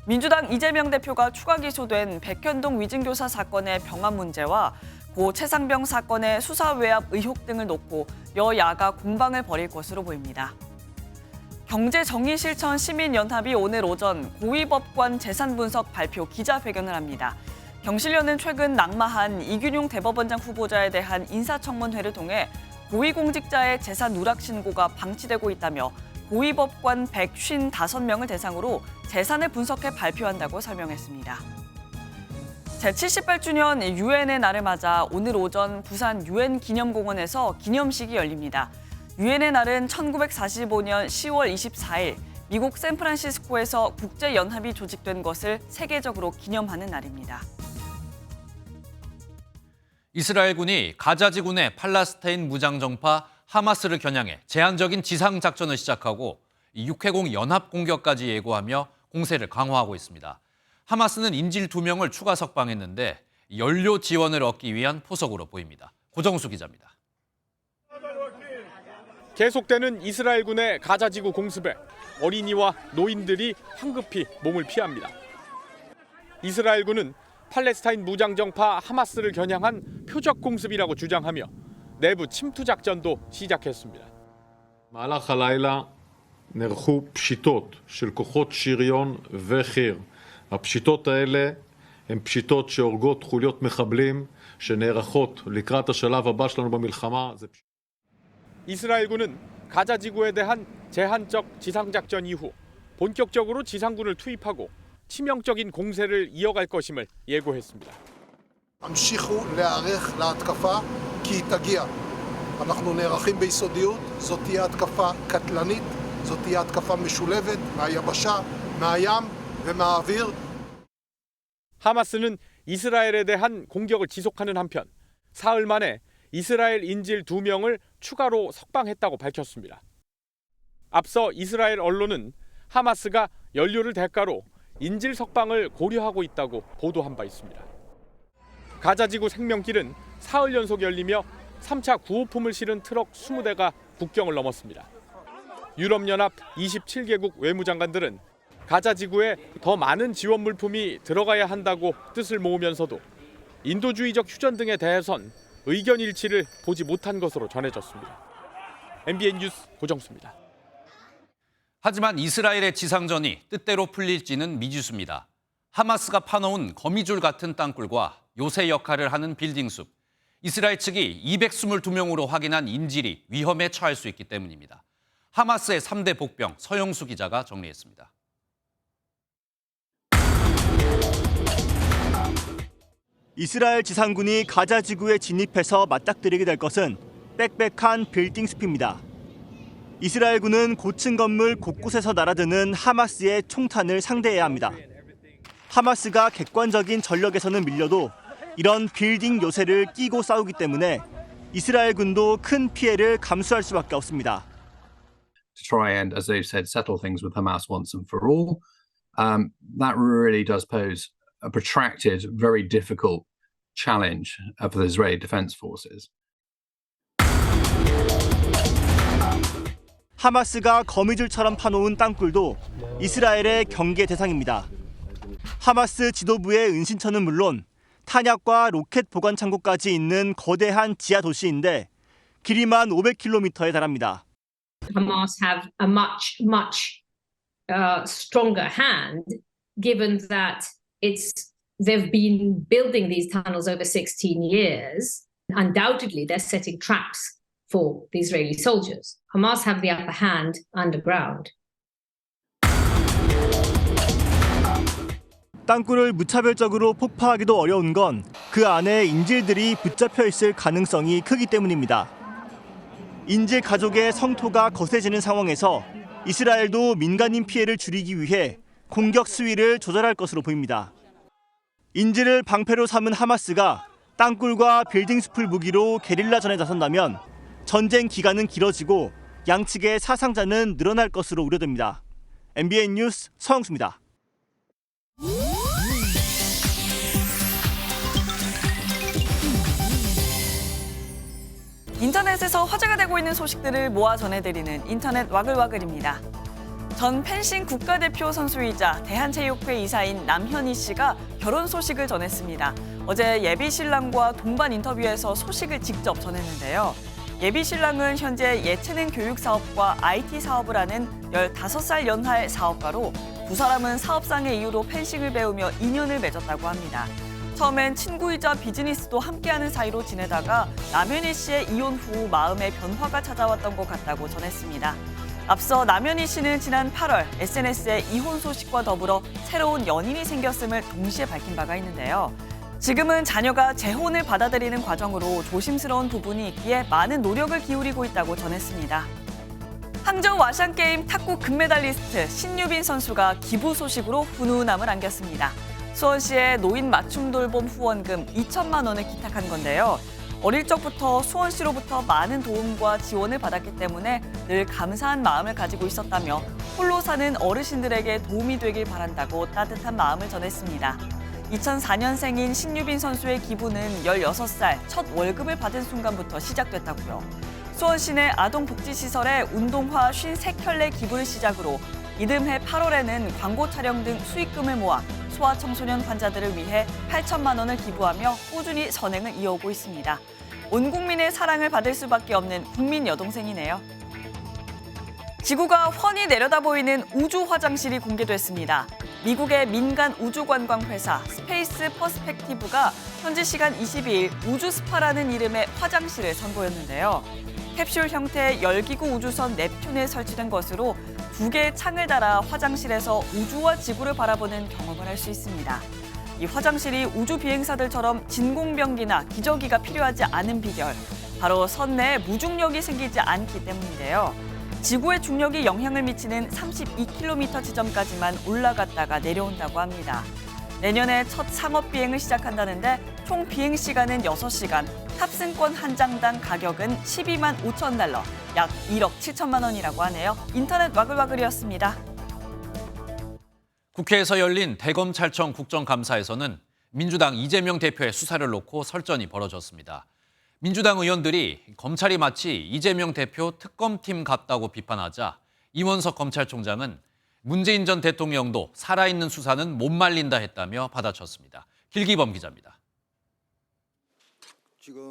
민주당 이재명 대표가 추가 기소된 백현동 위증교사 사건의 병합 문제와 고 최상병 사건의 수사 외압 의혹 등을 놓고 여야가 공방을 벌일 것으로 보입니다. 경제정의실천 시민연합이 오늘 오전 고위법관 재산분석 발표 기자회견을 합니다. 경실련은 최근 낙마한 이균용 대법원장 후보자에 대한 인사청문회를 통해 고위공직자의 재산 누락 신고가 방치되고 있다며 고위법관 155명을 대상으로 재산을 분석해 발표한다고 설명했습니다. 제78주년 유엔의 날을 맞아 오늘 오전 부산 유엔 기념공원에서 기념식이 열립니다. 유엔의 날은 1945년 10월 24일 미국 샌프란시스코에서 국제연합이 조직된 것을 세계적으로 기념하는 날입니다. 이스라엘군이 가자지군의 팔레스타인 무장정파 하마스를 겨냥해 제한적인 지상 작전을 시작하고 육해공 연합 공격까지 예고하며 공세를 강화하고 있습니다. 하마스는 인질 2명을 추가 석방했는데 연료 지원을 얻기 위한 포석으로 보입니다. 고정수 기자입니다. 계속되는 이스라엘군의 가자지구 공습에 어린이와 노인들이 황급히 몸을 피합니다. 이스라엘군은 팔레스타인 무장정파 하마스를 겨냥한 표적 공습이라고 주장하며 내부 침투 작전도 시작했습니다. במהלך הלילה נערכו פשיטות של כוחות שריון וחי"ר. הפשיטות האלה הן פשיטות שהורגות חוליות מחבלים שנערכות לקראת השלב הבא שלנו במלחמה. 이스라엘군은 가자지구에 대한 제한적 지상작전 이후 본격적으로 지상군을 투입하고 치명적인 공세를 이어갈 것임을 예고했습니다. המשיכו להיערך להתקפה כי היא תגיע. אנחנו נערכים ביסודיות, זאת תהיה התקפה קטלנית, זאת תהיה התקפה משולבת מהיבשה, מהים ומהאוויר. 하마스는 이스라엘에 대한 공격을 지속하는 한편 사흘 만에 이스라엘 인질 2명을 추가로 석방했다고 밝혔습니다. 앞서 이스라엘 언론은 하마스가 연료를 대가로 인질 석방을 고려하고 있다고 보도한 바 있습니다. 가자지구 생명길은 사흘 연속 열리며 3차 구호품을 실은 트럭 20대가 국경을 넘었습니다. 유럽연합 27개국 외무장관들은 가자지구에 더 많은 지원 물품이 들어가야 한다고 뜻을 모으면서도 인도주의적 휴전 등에 대해선 의견 일치를 보지 못한 것으로 전해졌습니다. MBN 뉴스 고정수입니다. 하지만 이스라엘의 지상전이 뜻대로 풀릴지는 미지수입니다. 하마스가 파놓은 거미줄 같은 땅굴과 요새 역할을 하는 빌딩숲, 이스라엘 측이 222명으로 확인한 인질이 위험에 처할 수 있기 때문입니다. 하마스의 3대 복병 서영수 기자가 정리했습니다. 이스라엘 지상군이 가자 지구에 진입해서 맞닥뜨리게 될 것은 빽빽한 빌딩 숲입니다. 이스라엘군은 고층 건물 곳곳에서 날아드는 하마스의 총탄을 상대해야 합니다. 하마스가 객관적인 전력에서는 밀려도 이런 빌딩 요새를 끼고 싸우기 때문에 이스라엘군도 큰 피해를 감수할 수밖에 없습니다. To try and, as they've said, settle things with Hamas once and for all, that really does pose a protracted, very difficult challenge for the Israeli Defense Forces. 하마스가 거미줄처럼 파놓은 땅굴도 이스라엘의 경계 대상입니다. 하마스 지도부의 은신처는 물론 탄약과 로켓 보관 창고까지 있는 거대한 지하 도시인데 길이만 500km에 달합니다. Hamas have a much stronger hand, given that they've been building these tunnels over 16 years. Undoubtedly, they're setting traps for the Israeli soldiers. Hamas have the upper hand underground. 땅굴을 무차별적으로 폭파하기도 어려운 건 그 안에 인질들이 붙잡혀 있을 가능성이 크기 때문입니다. 인질 가족의 성토가 거세지는 상황에서 이스라엘도 민간인 피해를 줄이기 위해 공격 수위를 조절할 것으로 보입니다. 인질을 방패로 삼은 하마스가 땅굴과 빌딩 숲을 무기로 게릴라전에 나선다면 전쟁 기간은 길어지고 양측의 사상자는 늘어날 것으로 우려됩니다. MBN 뉴스 서영수입니다. 인터넷에서 화제가 되고 있는 소식들을 모아 전해드리는 인터넷 와글와글입니다. 전 펜싱 국가대표 선수이자 대한체육회 이사인 남현희 씨가 결혼 소식을 전했습니다. 어제 예비 신랑과 동반 인터뷰에서 소식을 직접 전했는데요. 예비 신랑은 현재 예체능 교육 사업과 IT 사업을 하는 15살 연하의 사업가로 두 사람은 사업상의 이유로 펜싱을 배우며 인연을 맺었다고 합니다. 처음엔 친구이자 비즈니스도 함께하는 사이로 지내다가 남현희 씨의 이혼 후 마음의 변화가 찾아왔던 것 같다고 전했습니다. 앞서 남현희 씨는 지난 8월 SNS에 이혼 소식과 더불어 새로운 연인이 생겼음을 동시에 밝힌 바가 있는데요. 지금은 자녀가 재혼을 받아들이는 과정으로 조심스러운 부분이 있기에 많은 노력을 기울이고 있다고 전했습니다. 항저우 아시안게임 탁구 금메달리스트 신유빈 선수가 기부 소식으로 훈훈함을 안겼습니다. 수원시에 노인 맞춤 돌봄 후원금 2천만 원을 기탁한 건데요. 어릴 적부터 수원시로부터 많은 도움과 지원을 받았기 때문에 늘 감사한 마음을 가지고 있었다며 홀로 사는 어르신들에게 도움이 되길 바란다고 따뜻한 마음을 전했습니다. 2004년생인 신유빈 선수의 기부는 16살 첫 월급을 받은 순간부터 시작됐다고요. 수원시 내 아동복지시설에 운동화 53켤레 기부를 시작으로 이듬해 8월에는 광고 촬영 등 수익금을 모아 소아청소년 환자들을 위해 8천만 원을 기부하며 꾸준히 선행을 이어오고 있습니다. 온 국민의 사랑을 받을 수밖에 없는 국민 여동생이네요. 지구가 훤히 내려다 보이는 우주 화장실이 공개됐습니다. 미국의 민간 우주관광 회사 스페이스 퍼스펙티브가 현지 시간 22일 우주스파라는 이름의 화장실을 선보였는데요. 캡슐 형태의 열기구 우주선 넵튠에 설치된 것으로 2개의 창을 달아 화장실에서 우주와 지구를 바라보는 경험을 할 수 있습니다. 이 화장실이 우주 비행사들처럼 진공병기나 기저귀가 필요하지 않은 비결, 바로 선 내에 무중력이 생기지 않기 때문인데요. 지구의 중력이 영향을 미치는 32km 지점까지만 올라갔다가 내려온다고 합니다. 내년에 첫 상업 비행을 시작한다는데 총 비행 시간은 6시간, 탑승권 한 장당 가격은 12만 5천 달러, 약 1억 7천만 원이라고 하네요. 인터넷 와글와글이었습니다. 국회에서 열린 대검찰청 국정감사에서는 민주당 이재명 대표의 수사를 놓고 설전이 벌어졌습니다. 민주당 의원들이 검찰이 마치 이재명 대표 특검팀 같다고 비판하자 이원석 검찰총장은 문재인 전 대통령도 살아있는 수사는 못 말린다 했다며 받아쳤습니다. 길기범 기자입니다.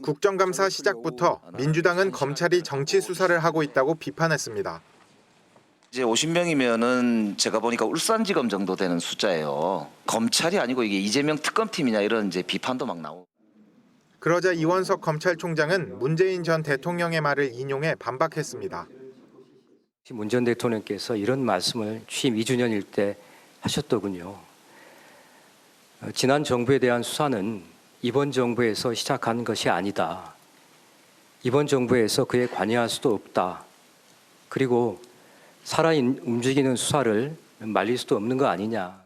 국정감사 시작부터 민주당은 검찰이 정치 수사를 하고 있다고 비판했습니다. 이제 50명이면은 제가 보니까 울산지검 정도 되는 숫자예요. 검찰이 아니고 이게 이재명 특검팀이냐 이런 이제 비판도 막 나오고. 그러자 이원석 검찰총장은 문재인 전 대통령의 말을 인용해 반박했습니다. 문 전 대통령께서 이런 말씀을 취임 2주년일 때 하셨더군요. 지난 정부에 대한 수사는 이번 정부에서 시작한 것이 아니다. 이번 정부에서 그에 관여할 수도 없다. 그리고 살아 움직이는 수사를 말릴 수도 없는 거 아니냐.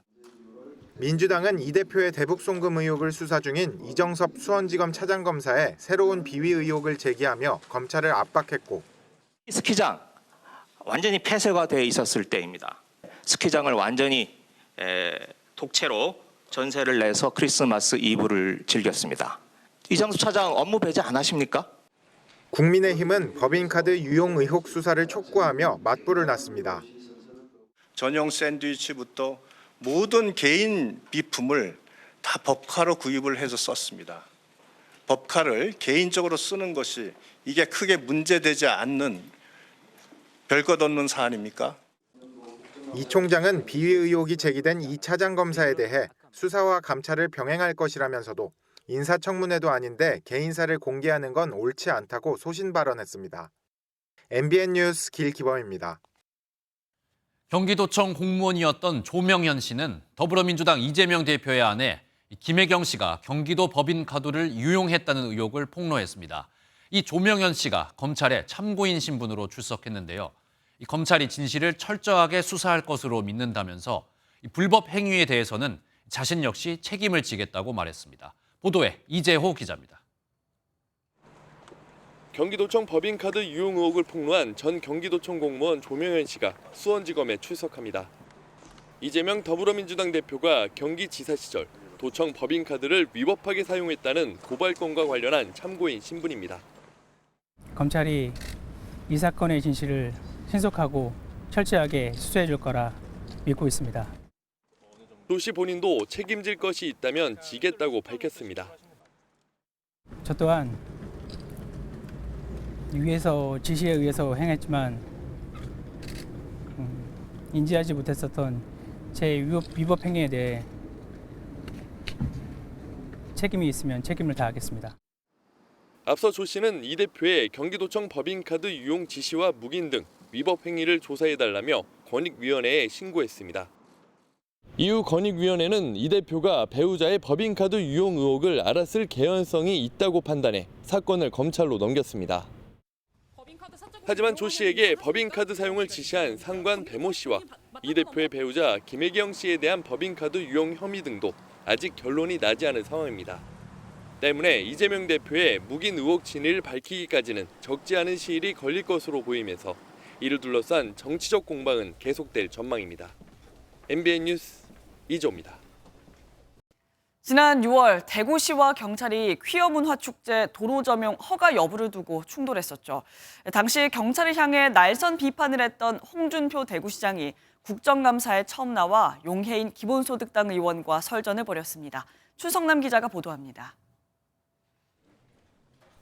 민주당은 이 대표의 대북 송금 의혹을 수사 중인 이정섭 수원지검 차장검사에 새로운 비위 의혹을 제기하며 검찰을 압박했고, 스키장 완전히 폐쇄가 되어 있었을 때입니다. 스키장을 완전히 독채로 전세를 내서 크리스마스 이브를 즐겼습니다. 이정섭 차장 업무 배제 안 하십니까? 국민의힘은 법인카드 유용 의혹 수사를 촉구하며 맞불을 놨습니다. 전용 샌드위치부터 모든 개인 비품을 다 법카로 구입을 해서 썼습니다. 법카를 개인적으로 쓰는 것이 이게 크게 문제되지 않는 별것 없는 사안입니까? 이 총장은 비위 의혹이 제기된 이 차장검사에 대해 수사와 감찰을 병행할 것이라면서도 인사청문회도 아닌데 개인사를 공개하는 건 옳지 않다고 소신 발언했습니다. MBN 뉴스 길기범입니다. 경기도청 공무원이었던 조명현 씨는 더불어민주당 이재명 대표의 아내 김혜경 씨가 경기도 법인카드를 유용했다는 의혹을 폭로했습니다. 이 조명현 씨가 검찰에 참고인 신분으로 출석했는데요. 이 검찰이 진실을 철저하게 수사할 것으로 믿는다면서 이 불법 행위에 대해서는 자신 역시 책임을 지겠다고 말했습니다. 보도에 이재호 기자입니다. 경기도청 법인카드 유용 의혹을 폭로한 전 경기도청 공무원 조명현 씨가 수원지검에 출석합니다. 이재명 더불어민주당 대표가 경기지사 시절 도청 법인카드를 위법하게 사용했다는 고발건과 관련한 참고인 신분입니다. 검찰이 이 사건의 진실을 신속하고 철저하게 수사해 줄 거라 믿고 있습니다. 조 씨 본인도 책임질 것이 있다면 지겠다고 밝혔습니다. 저 또한 위에서 지시에 의해서 행했지만 인지하지 못했었던 제 위법 행위에 대해 책임이 있으면 책임을 다하겠습니다. 앞서 조 씨는 이 대표의 경기도청 법인카드 유용 지시와 묵인 등 위법 행위를 조사해달라며 권익위원회에 신고했습니다. 이후 권익위원회는 이 대표가 배우자의 법인카드 유용 의혹을 알았을 개연성이 있다고 판단해 사건을 검찰로 넘겼습니다. 하지만 조 씨에게 법인카드 사용을 지시한 상관 배모 씨와 이 대표의 배우자 김혜경 씨에 대한 법인카드 유용 혐의 등도 아직 결론이 나지 않은 상황입니다. 때문에 이재명 대표의 묵인 의혹 진위를 밝히기까지는 적지 않은 시일이 걸릴 것으로 보이면서 이를 둘러싼 정치적 공방은 계속될 전망입니다. MBN 뉴스 이조입니다. 지난 6월 대구시와 경찰이 퀴어 문화 축제 도로 점용 허가 여부를 두고 충돌했었죠. 당시 경찰을 향해 날선 비판을 했던 홍준표 대구시장이 국정감사에 처음 나와 용해인 기본소득당 의원과 설전을 벌였습니다. 추성남 기자가 보도합니다.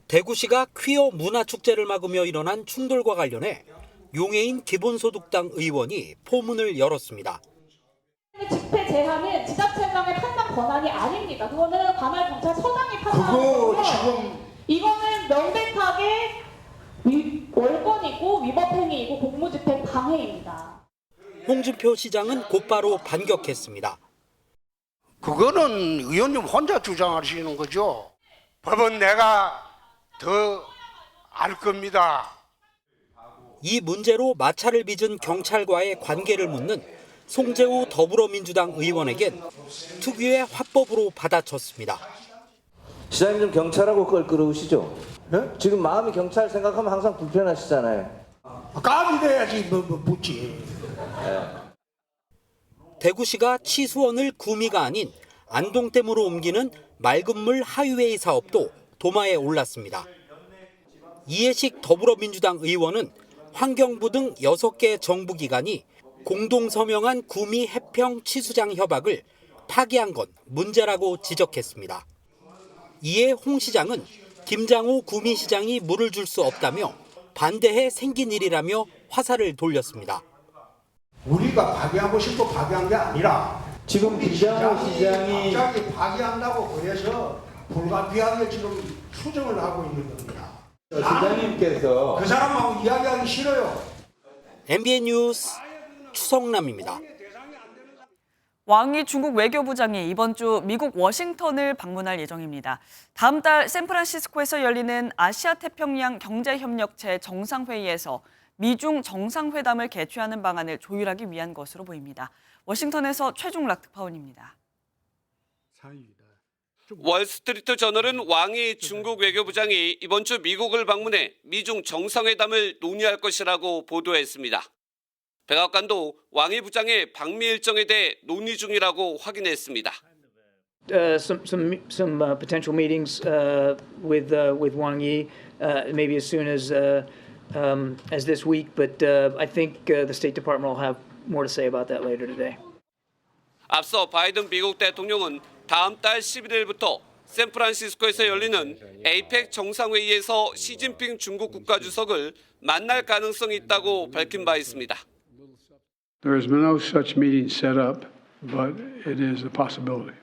대구시가 퀴어 문화 축제를 막으며 일어난 충돌과 관련해 용해인 기본소득당 의원이 포문을 열었습니다. 집회 제한은 지자체장의 판단 권한이 아닙니다. 그거는 관할 경찰서장이 판단하고요. 이거는 명백하게 월권이고 위법 행위이고 공무집행 방해입니다. 홍준표 시장은 곧바로 반격했습니다. 그거는 의원님 혼자 주장하시는 거죠. 법은 내가 더 알 겁니다. 이 문제로 마찰을 빚은 경찰과의 관계를 묻는 송재우 더불어민주당 의원에겐 특유의 화법으로 받아쳤습니다. 시장님 좀 경찰하고 껄끄러우시죠? 네? 지금 마음이 경찰 생각하면 항상 불편하시잖아요. 감이 돼야지 뭐 묻지. 대구시가 치수원을 구미가 아닌 안동댐으로 옮기는 맑은 물 하이웨이 사업도 도마에 올랐습니다. 이해식 더불어민주당 의원은 환경부 등 6개 정부기관이 공동 서명한 구미 해평 치수장 협약을 파기한 건 문제라고 지적했습니다. 이에 홍 시장은 김장호 구미시장이 물을 줄 수 없다며 반대해 생긴 일이라며 화살을 돌렸습니다. 우리가 파기하고 싶고 파기한 게 아니라 지금 김장호 시장이 갑자기 파기한다고 그래서 불가피하게 지금 추정을 하고 있는 겁니다. 시장님께서 그 사람하고 이야기하기 싫어요. MBN 뉴스 추성남입니다. 왕이 중국 외교부장이 이번 주 미국 워싱턴을 방문할 예정입니다. 다음 달 샌프란시스코에서 열리는 아시아 태평양 경제협력체 정상회의에서 미중 정상회담을 개최하는 방안을 조율하기 위한 것으로 보입니다. 워싱턴에서 최중락 특파원입니다. 월스트리트 저널은 왕이 중국 외교부장이 이번 주 미국을 방문해 미중 정상회담을 논의할 것이라고 보도했습니다. 백악관도 왕이 부장의 방미 일정에 대해 논의 중이라고 확인했습니다. Some potential meetings with Wang Yi, maybe as soon as this week, but I think the State Department will have more to say about that later today. 앞서 바이든 미국 대통령은 다음 달 11일부터 샌프란시스코에서 열리는 에이펙 정상회의에서 시진핑 중국 국가주석을 만날 가능성이 있다고 밝힌 바 있습니다. There has been no such meeting set up, but it is a possibility.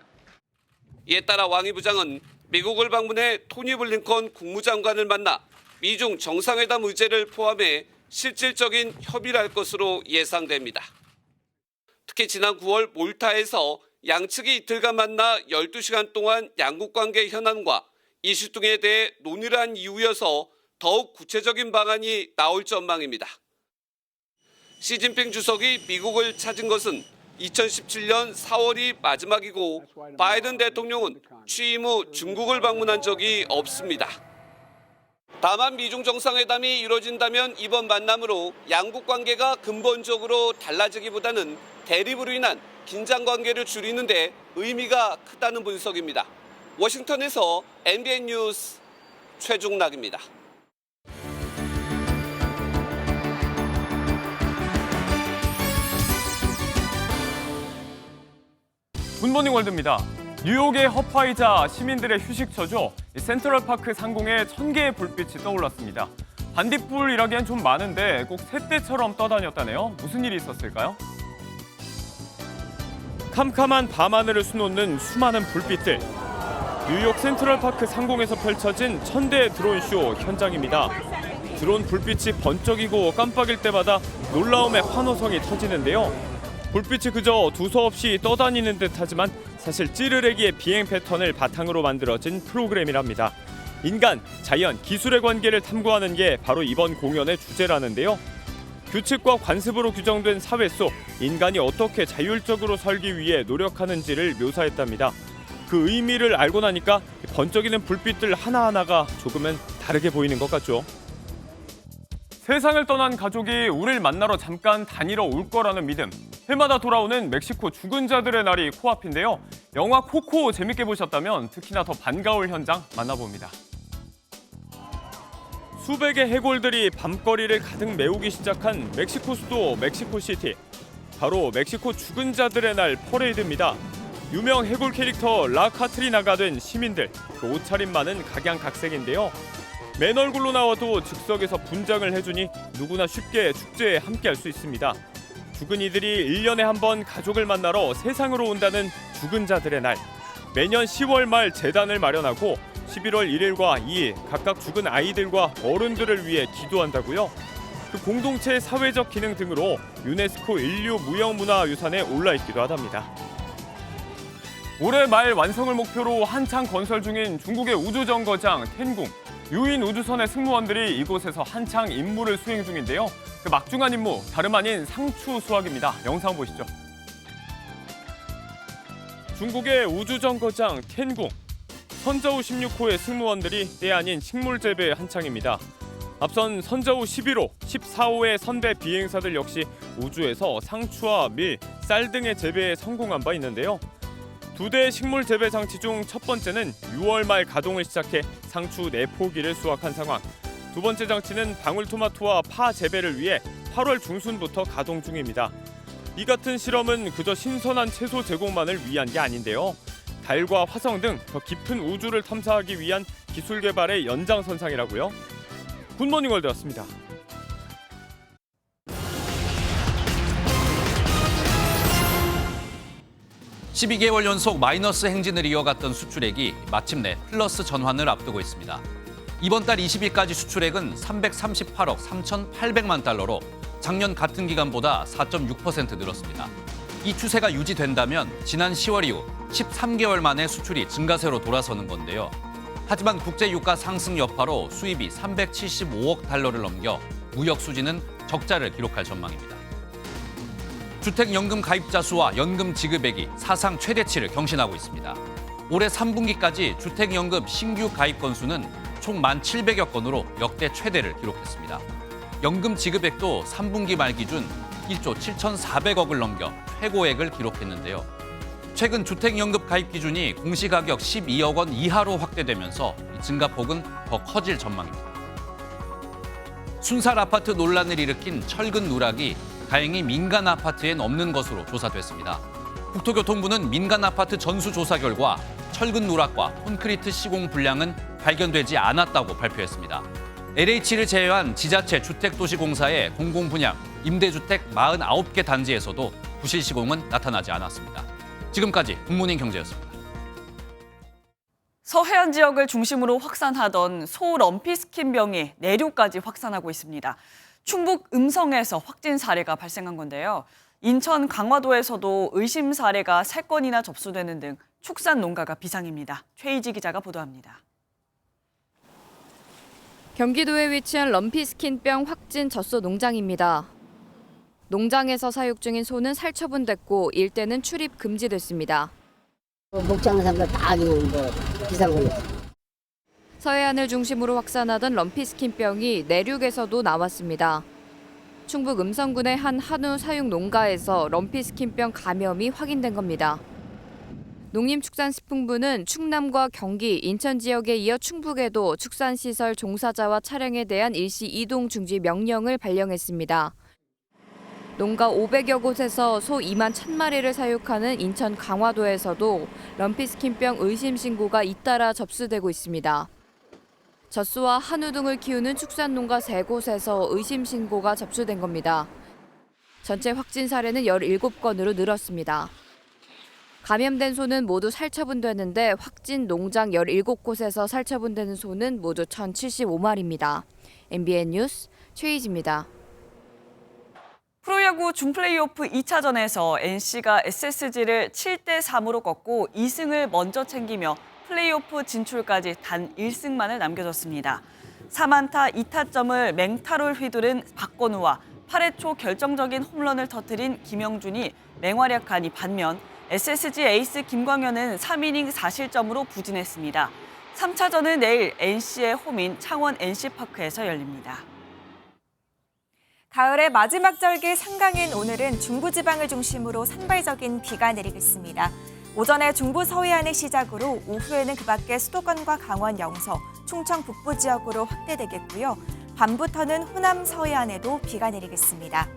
이에 따라 왕이 부장은 미국을 방문해 토니 블링컨 국무장관을 만나 미중 정상회담 의제를 포함해 실질적인 협의를 할 것으로 예상됩니다. 특히 지난 9월 몰타에서 양측이 이틀간 만나 12시간 동안 양국 관계 현안과 이슈 등에 대해 논의를 한 이후여서 더욱 구체적인 방안이 나올 전망입니다. 시진핑 주석이 미국을 찾은 것은 2017년 4월이 마지막이고 바이든 대통령은 취임 후 중국을 방문한 적이 없습니다. 다만 미중 정상회담이 이루어진다면 이번 만남으로 양국 관계가 근본적으로 달라지기보다는 대립으로 인한 긴장 관계를 줄이는 데 의미가 크다는 분석입니다. 워싱턴에서 MBN 뉴스 최중락입니다. 굿모닝 월드입니다. 뉴욕의 허파이자 시민들의 휴식처죠. 센트럴파크 상공에 1000개의 불빛이 떠올랐습니다. 반딧불이라기엔 좀 많은데 꼭 새떼처럼 떠다녔다네요. 무슨 일이 있었을까요? 캄캄한 밤하늘을 수놓는 수많은 불빛들. 뉴욕 센트럴파크 상공에서 펼쳐진 1000대의 드론쇼 현장입니다. 드론 불빛이 번쩍이고 깜빡일 때마다 놀라움의 환호성이 터지는데요. 불빛이 그저 두서없이 떠다니는 듯하지만 사실 찌르레기의 비행 패턴을 바탕으로 만들어진 프로그램이랍니다. 인간, 자연, 기술의 관계를 탐구하는 게 바로 이번 공연의 주제라는데요. 규칙과 관습으로 규정된 사회 속 인간이 어떻게 자율적으로 살기 위해 노력하는지를 묘사했답니다. 그 의미를 알고 나니까 번쩍이는 불빛들 하나하나가 조금은 다르게 보이는 것 같죠. 세상을 떠난 가족이 우리를 만나러 잠깐 다니러 올 거라는 믿음. 해마다 돌아오는 멕시코 죽은 자들의 날이 코앞인데요. 영화 코코 재밌게 보셨다면 특히나 더 반가울 현장 만나봅니다. 수백의 해골들이 밤거리를 가득 메우기 시작한 멕시코 수도 멕시코시티. 바로 멕시코 죽은 자들의 날 퍼레이드입니다. 유명 해골 캐릭터 라 카트리나가 된 시민들, 그 옷차림만은 각양각색인데요. 맨 얼굴로 나와도 즉석에서 분장을 해주니 누구나 쉽게 축제에 함께할 수 있습니다. 죽은 이들이 1년에 한 번 가족을 만나러 세상으로 온다는 죽은 자들의 날. 매년 10월 말 재단을 마련하고 11월 1일과 2일 각각 죽은 아이들과 어른들을 위해 기도한다고요. 그 공동체의 사회적 기능 등으로 유네스코 인류 무형문화유산에 올라있기도 하답니다. 올해 말 완성을 목표로 한창 건설 중인 중국의 우주정거장 텐궁. 유인 우주선의 승무원들이 이곳에서 한창 임무를 수행 중인데요. 그 막중한 임무 다름 아닌 상추 수확입니다. 영상 보시죠. 중국의 우주정거장 텐궁. 선저우 16호의 승무원들이 때 아닌 식물 재배에 한창입니다. 앞선 선저우 11호, 14호의 선배 비행사들 역시 우주에서 상추와 밀, 쌀 등의 재배에 성공한 바 있는데요. 두 대의 식물 재배 장치 중 첫 번째는 6월 말 가동을 시작해 상추 4포기를 수확한 상황. 두 번째 장치는 방울토마토와 파 재배를 위해 8월 중순부터 가동 중입니다. 이 같은 실험은 그저 신선한 채소 제공만을 위한 게 아닌데요. 달과 화성 등 더 깊은 우주를 탐사하기 위한 기술 개발의 연장선상이라고요. 굿모닝 월드였습니다. 12개월 연속 마이너스 행진을 이어갔던 수출액이 마침내 플러스 전환을 앞두고 있습니다. 이번 달 20일까지 수출액은 338억 3,800만 달러로 작년 같은 기간보다 4.6% 늘었습니다. 이 추세가 유지된다면 지난 10월 이후 13개월 만에 수출이 증가세로 돌아서는 건데요. 하지만 국제 유가 상승 여파로 수입이 375억 달러를 넘겨 무역 수지는 적자를 기록할 전망입니다. 주택연금 가입자 수와 연금 지급액이 사상 최대치를 경신하고 있습니다. 올해 3분기까지 주택연금 신규 가입 건수는 총 1,700여 건으로 역대 최대를 기록했습니다. 연금 지급액도 3분기 말 기준 1조 7,400억을 넘겨 최고액을 기록했는데요. 최근 주택연금 가입 기준이 공시가격 12억 원 이하로 확대되면서 증가폭은 더 커질 전망입니다. 순살 아파트 논란을 일으킨 철근 누락이 다행히 민간 아파트엔 없는 것으로 조사됐습니다. 국토교통부는 민간 아파트 전수 조사 결과 철근 누락과 콘크리트 시공 불량은 발견되지 않았다고 발표했습니다. LH를 제외한 지자체 주택도시공사의 공공분양, 임대주택 49개 단지에서도 부실 시공은 나타나지 않았습니다. 지금까지 굿모닝 경제였습니다. 서해안 지역을 중심으로 확산하던 소럼피스킨병이 내륙까지 확산하고 있습니다. 충북 음성에서 확진 사례가 발생한 건데요. 인천 강화도에서도 의심 사례가 3건이나 접수되는 등 축산 농가가 비상입니다. 최희지 기자가 보도합니다. 경기도에 위치한 럼피스킨병 확진 젖소 농장입니다. 농장에서 사육 중인 소는 살처분됐고 일대는 출입 금지됐습니다. 목장는 사람들 다 지금 비상 걸렸어. 서해안을 중심으로 확산하던 럼피스킨병이 내륙에서도 나왔습니다. 충북 음성군의 한 한우 사육 농가에서 럼피스킨병 감염이 확인된 겁니다. 농림축산식품부는 충남과 경기, 인천 지역에 이어 충북에도 축산시설 종사자와 차량에 대한 일시 이동 중지 명령을 발령했습니다. 농가 500여 곳에서 소 2만 1,000마리를 사육하는 인천 강화도에서도 럼피스킨병 의심 신고가 잇따라 접수되고 있습니다. 젖소와 한우 등을 키우는 축산농가 3곳에서 의심 신고가 접수된 겁니다. 전체 확진 사례는 17건으로 늘었습니다. 감염된 소는 모두 살처분되는데 확진 농장 17곳에서 살처분되는 소는 모두 1,075마리입니다. MBN 뉴스 최희지입니다. 프로야구 준플레이오프 2차전에서 NC가 SSG를 7대3으로 꺾고 2승을 먼저 챙기며 플레이오프 진출까지 단 1승만을 남겨뒀습니다. 4안타 2타점을 맹타로 휘두른 박건우와 8회 초 결정적인 홈런을 터뜨린 김영준이 맹활약하니 반면 SSG 에이스 김광현은 3이닝 4실점으로 부진했습니다. 3차전은 내일 NC의 홈인 창원 NC파크에서 열립니다. 가을의 마지막 절기 상강인 오늘은 중부지방을 중심으로 산발적인 비가 내리겠습니다. 오전에 중부 서해안을 시작으로 오후에는 그 밖에 수도권과 강원 영서, 충청 북부 지역으로 확대되겠고요. 밤부터는 호남 서해안에도 비가 내리겠습니다.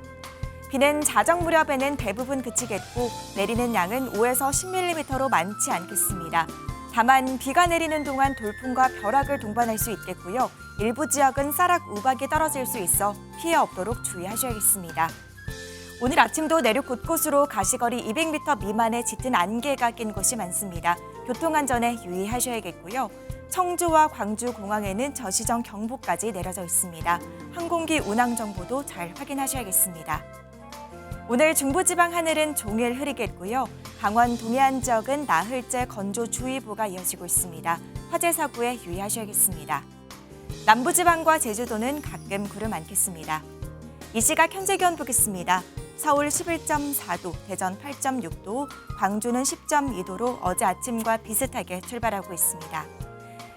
비는 자정 무렵에는 대부분 그치겠고 내리는 양은 5에서 10mm로 많지 않겠습니다. 다만 비가 내리는 동안 돌풍과 벼락을 동반할 수 있겠고요. 일부 지역은 쌀락 우박이 떨어질 수 있어 피해 없도록 주의하셔야겠습니다. 오늘 아침도 내륙 곳곳으로 가시거리 200m 미만의 짙은 안개가 낀 곳이 많습니다. 교통안전에 유의하셔야겠고요. 청주와 광주 공항에는 저시정 경보까지 내려져 있습니다. 항공기 운항 정보도 잘 확인하셔야겠습니다. 오늘 중부지방 하늘은 종일 흐리겠고요. 강원 동해안 지역은 나흘째 건조주의보가 이어지고 있습니다. 화재 사고에 유의하셔야겠습니다. 남부지방과 제주도는 가끔 구름 많겠습니다. 이 시각 현재 기온 보겠습니다. 서울 11.4도, 대전 8.6도, 광주는 10.2도로 어제 아침과 비슷하게 출발하고 있습니다.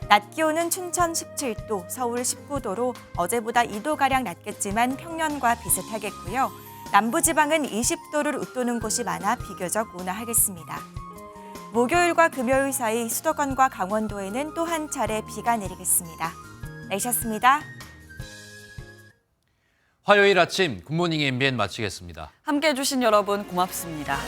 낮 기온은 춘천 17도, 서울 19도로 어제보다 2도가량 낮겠지만 평년과 비슷하겠고요. 남부지방은 20도를 웃도는 곳이 많아 비교적 온화하겠습니다. 목요일과 금요일 사이 수도권과 강원도에는 또 한 차례 비가 내리겠습니다. 날씨였습니다. 화요일 아침 굿모닝 MBN 마치겠습니다. 함께해 주신 여러분 고맙습니다.